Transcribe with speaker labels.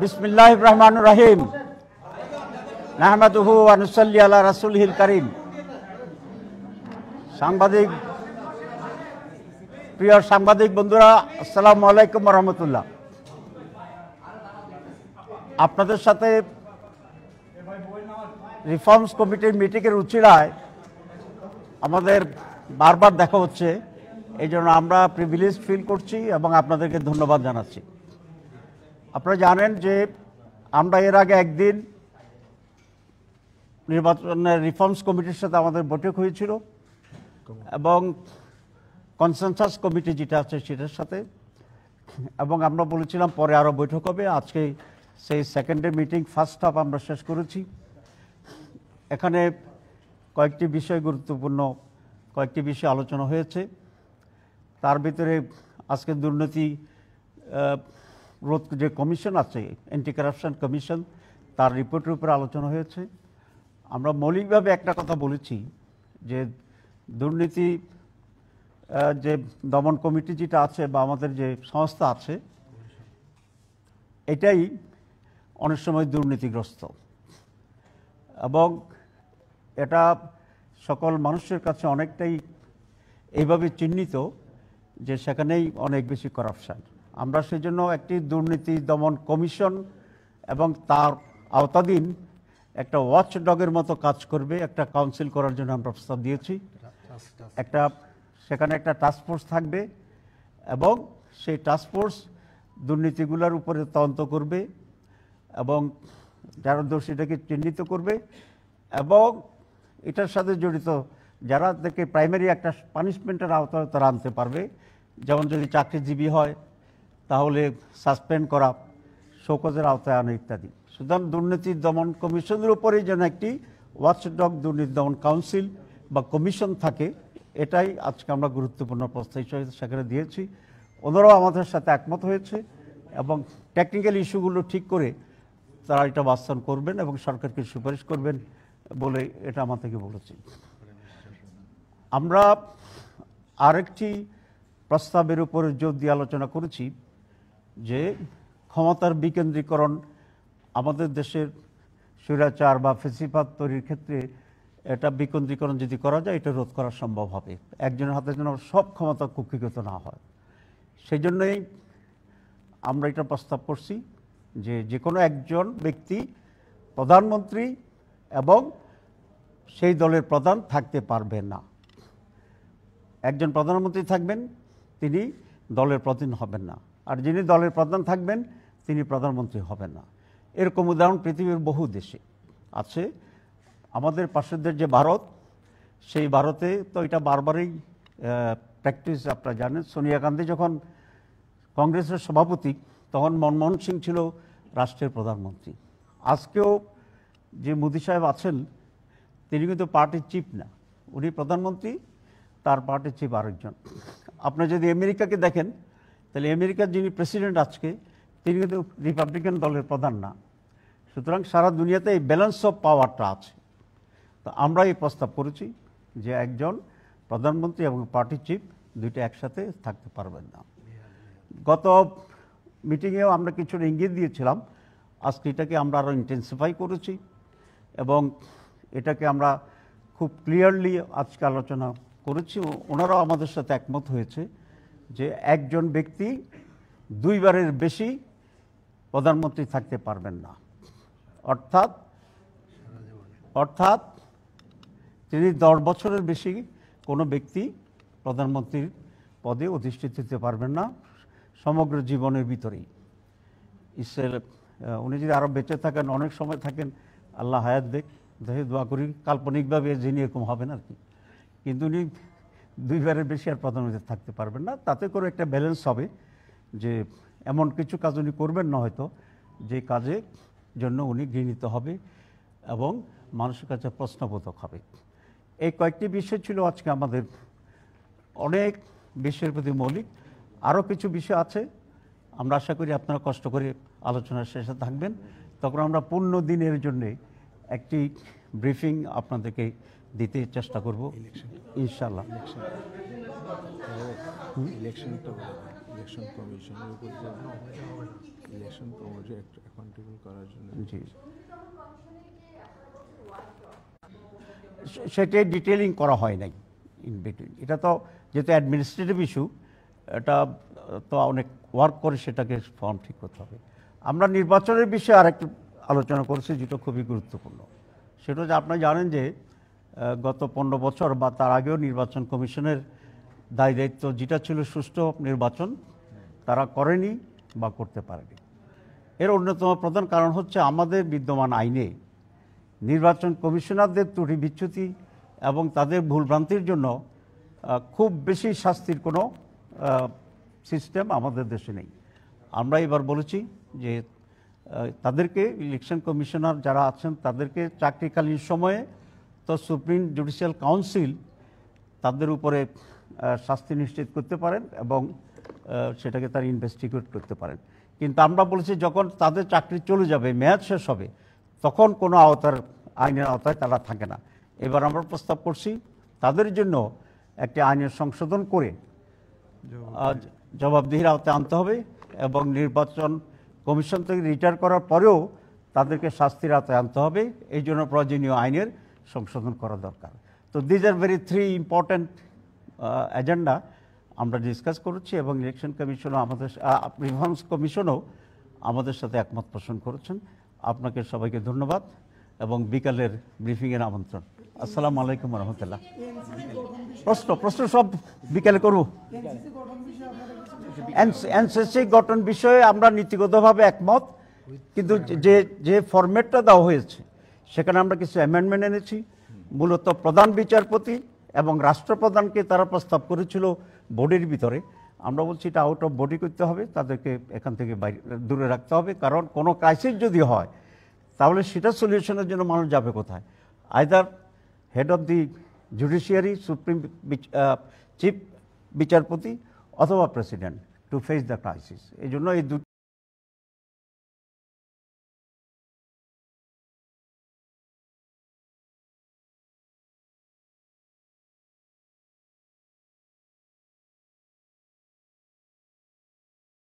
Speaker 1: বিসমিল্লাহির রহমানির রহিম। নাহমাদুহু ওয়া নুসাল্লি আলা রাসূলিহিল কারীম। প্রিয় সাংবাদিক বন্ধুরা, আসসালামু আলাইকুম ওয়া রাহমাতুল্লাহ। আপনাদের সাথে রিফর্মস কমিটির মিটিংয়ের উচিলায় আমাদের বারবার দেখা হচ্ছে, এই জন্য আমরা প্রিভিলেজ ফিল করছি এবং আপনাদেরকে ধন্যবাদ জানাচ্ছি। আপনারা জানেন যে আমরা এর আগে একদিন নির্বাচনের রিফর্মস কমিটির সাথে আমাদের বৈঠক হয়েছিল এবং কনসেনসাস কমিটি যেটা আছে সেটার সাথে, এবং আমরা বলেছিলাম পরে আরও বৈঠক হবে। আজকে সেই সেকেন্ডে মিটিং, ফার্স্ট হাফ আমরা শেষ করেছি। এখানে কয়েকটি বিষয় গুরুত্বপূর্ণ কয়েকটি বিষয় আলোচনা হয়েছে। তার ভিতরে আজকে দুর্নীতি রোধ যে কমিশন আছে, অ্যান্টি কারাপশন কমিশন, তার রিপোর্টের উপরে আলোচনা হয়েছে। আমরা মৌলিকভাবে একটা কথা বলেছি যে দুর্নীতি যে দমন কমিটি যেটা আছে বা আমাদের যে সংস্থা আছে, এটাই অনেক সময় দুর্নীতিগ্রস্ত এবং এটা সকল মানুষের কাছে অনেকটাই এইভাবে চিহ্নিত যে সেখানেই অনেক বেশি করাপশন। আমরা সেই জন্য একটি দুর্নীতি দমন কমিশন এবং তার আওতাধীন একটা ওয়াচ ডগের মতো কাজ করবে একটা কাউন্সিল করার জন্য আমরা প্রস্তাব দিয়েছি। সেখানে একটা টাস্কফোর্স থাকবে এবং সেই টাস্কফোর্স দুর্নীতিগুলোর উপরে তদন্ত করবে এবং যারা দোষীটাকে চিহ্নিত করবে এবং এটার সাথে জড়িত যারা দেখে প্রাইমারি একটা পানিশমেন্টের আওতায় তারা আনতে পারবে। যেমন যদি চাকরিজীবী হয় তাহলে সাসপেন্ড করা, শোকজের আওতায় আনা ইত্যাদি। সুতরাং দুর্নীতি দমন কমিশনের উপরেই যেন একটি ওয়াচডগ দুর্নীতি দমন কাউন্সিল বা কমিশন থাকে, এটাই আজকে আমরা গুরুত্বপূর্ণ প্রস্তাব হিসেবে সেখানে দিয়েছি। ওনারাও আমাদের সাথে একমত হয়েছে এবং টেকনিক্যাল ইস্যুগুলো ঠিক করে তারা এটা বাস্তবায়ন করবেন এবং সরকারকে সুপারিশ করবেন বলে এটা আমাদেরকে বলেছি। আমরা আরেকটি প্রস্তাবের উপরে জোর দিয়ে আলোচনা করেছি যে ক্ষমতার বিকেন্দ্রীকরণ আমাদের দেশের স্বৈরাচার বা ফ্যাসিবাদ তৈরির ক্ষেত্রে এটা বিকেন্দ্রীকরণ যদি করা যায় এটা রোধ করা সম্ভব হবে। একজনের হাতে যেন সব ক্ষমতা কুক্ষিগত না হয়, সেই জন্যই আমরা এটা প্রস্তাব করছি যে কোনো একজন ব্যক্তি প্রধানমন্ত্রী এবং সেই দলের প্রধান থাকতে পারবে না। একজন প্রধানমন্ত্রী থাকবেন, তিনি দলের প্রধান হবেন না, আর যিনি দলের প্রধান থাকবেন তিনি প্রধানমন্ত্রী হবেন না। এরকম উদাহরণ পৃথিবীর বহু দেশে আছে। আমাদের পাশের দেশ যে ভারত, সেই ভারতে তো এটা বারবারই প্র্যাকটিস। আপনারা জানেন সোনিয়া গান্ধী যখন কংগ্রেসের সভাপতি তখন মনমোহন সিং ছিল রাষ্ট্রের প্রধানমন্ত্রী। আজকেও যে মোদি সাহেব আছেন তিনি কিন্তু পার্টির চিফ না, উনি প্রধানমন্ত্রী, তার পার্টির চিফ আরেকজন। আপনি যদি আমেরিকাকে দেখেন তাহলে আমেরিকার যিনি প্রেসিডেন্ট আজকে তিনি কিন্তু রিপাবলিকান দলের প্রধান না। সুতরাং সারা দুনিয়াতে এই ব্যালেন্স অফ পাওয়ারটা আছে। তো আমরা এই প্রস্তাব করেছি যে একজন প্রধানমন্ত্রী এবং পার্টি চিফ দুইটা একসাথে থাকতে পারবেন না। গত মিটিংয়েও আমরা কিছুটা ইঙ্গিত দিয়েছিলাম, আজকে এটাকে আমরা আরও ইন্টেন্সিফাই করেছি এবং এটাকে আমরা খুব ক্লিয়ারলি আজকে আলোচনা করেছি। ওনারাও আমাদের সাথে একমত হয়েছে যে একজন ব্যক্তি দুইবারের বেশি প্রধানমন্ত্রী থাকতে পারবেন না, অর্থাৎ তিনি 10 বছরের বেশি কোনো ব্যক্তি প্রধানমন্ত্রীর পদে অধিষ্ঠিত হতে পারবেন না সমগ্র জীবনের ভিতরেই। উনি যদি আরও বেঁচে থাকেন, অনেক সময় থাকেন, আল্লাহ হায়াত দেখ, দেখে দোয়া করি কাল্পনিকভাবে যিনি এরকম হবেন আর কি, কিন্তু উনি দুইবারের বেশি আর প্রধানমন্ত্রী থাকতে পারবেন না। তাতে করে একটা ব্যালেন্স হবে যে এমন কিছু কাজ উনি করবেন না হয়তো যে কাজের জন্য উনি ঘৃণিত হবে এবং মানুষের কাছে প্রশ্নবোধক হবে। এই কয়েকটি বিষয় ছিল আজকে আমাদের, অনেক বিষয়ের প্রতি মৌলিক। আরও কিছু বিষয় আছে, আমরা আশা করি আপনারা কষ্ট করে আলোচনার শেষে থাকবেন, তখন আমরা পূর্ণ দিনের জন্যে একটি ব্রিফিং আপনাদেরকে দিতে চেষ্টা করব ইনশাআল্লাহ।
Speaker 2: ইলেকশন কমিশনের উপর ইলেকশন কমিশন অ্যাকাউন্টেবল করার জন্য।
Speaker 1: জি, সেটাই ডিটেলিং করা হয় নাই ইন বিটুইন। এটা তো যেহেতু অ্যাডমিনিস্ট্রেটিভ ইস্যু, এটা তো অনেক ওয়ার্ক করে সেটাকে ফর্ম ঠিক করতে হবে। আমরা নির্বাচনের বিষয়ে আরেকটু আলোচনা করেছি যেটা খুবই গুরুত্বপূর্ণ। সেটা যে আপনারা জানেন যে গত 15 বছর বা তার আগেও নির্বাচন কমিশনের দায় দায়িত্ব যেটা ছিল সুষ্ঠু নির্বাচন তারা করেনি বা করতে পারেনি। এর অন্যতম প্রধান কারণ হচ্ছে আমাদের বিদ্যমান আইনে নির্বাচন কমিশনারদের ত্রুটি বিচ্যুতি এবং তাদের ভুলভ্রান্তির জন্য খুব বেশি শাস্তির কোনো সিস্টেম আমাদের দেশে নেই। আমরা এবার বলেছি যে তাদেরকে ইলেকশন কমিশনার যারা আছেন তাদেরকে চাকরিকালীন সময়ে তো সুপ্রিম জুডিশিয়াল কাউন্সিল তাদের উপরে শাস্তি নিশ্চিত করতে পারেন এবং সেটাকে তারা ইনভেস্টিগেট করতে পারেন। কিন্তু আমরা বলেছি যখন তাদের চাকরি চলে যাবে, মেয়াদ শেষ হবে, তখন কোনো আইনের আওতায় তারা থাকে না। এবার আমরা প্রস্তাব করছি তাদের জন্য একটি আইনের সংশোধন করে জবাবদিহির আওতায় আনতে হবে এবং নির্বাচন কমিশন থেকে রিটায়ার করার পরেও তাদেরকে শাস্তির আওতায় আনতে হবে। এই জন্য প্রয়োজনীয় আইনের সংশোধন করা দরকার। তো these are very 3 important agenda আমরা ডিসকাস করেছি এবং ইলেকশন কমিশনও আমাদের রিফর্মস কমিশনও আমাদের সাথে একমত পোষণ করেছেন। আপনাকে সবাইকে ধন্যবাদ এবং বিকালের ব্রিফিংয়ের আমন্ত্রণ। আসসালামু আলাইকুম রহমতুল্লাহ। প্রশ্ন সব বিকালে করব। এনসিসি গঠন বিষয়ে আমরা নীতিগতভাবে একমত, কিন্তু যে ফরম্যাটটা দেওয়া হয়েছে সেখানে আমরা কিছু অ্যামেন্ডমেন্ট এনেছি। মূলত প্রধান বিচারপতি এবং রাষ্ট্রপ্রধানকে তারা প্রস্তাব করেছিল বোর্ডের ভিতরে। আমরা বলছি এটা আউট অফ বডি করতে হবে, তাদেরকে এখান থেকে বাইরে দূরে রাখতে হবে। কারণ কোনো ক্রাইসিস যদি হয় তাহলে সেটা সলিউশনের জন্য মানুষ যাবে কোথায়? Either head of the judiciary, supreme chief বিচারপতি অথবা president to face the crisis. এই জন্য এই